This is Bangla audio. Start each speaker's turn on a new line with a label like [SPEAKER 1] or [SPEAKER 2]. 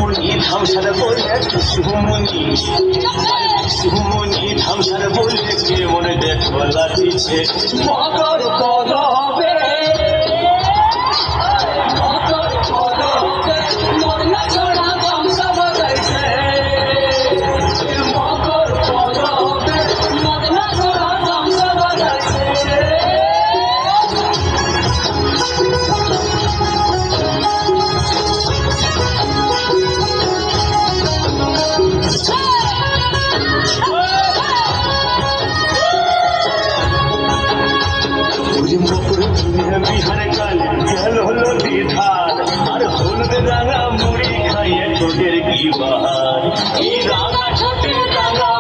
[SPEAKER 1] শুভমণি ধামসার বললে শুভমণি শুভমণি ধামসার বললে কে মনে দেখো লাগিছে মকর পরবে মকর পরবে মরনা ছড়া ধামসা বাজাইছে মকর পরবে মরনা ছড়া ধামসা বাজাইছে বিহার কালে গেল হলো বিধার আর হলুদ রাঙা মুড়ি খাইয়ে ঠোঁটের কি বাহার এই রাঙা ঠোঁটের রাঙা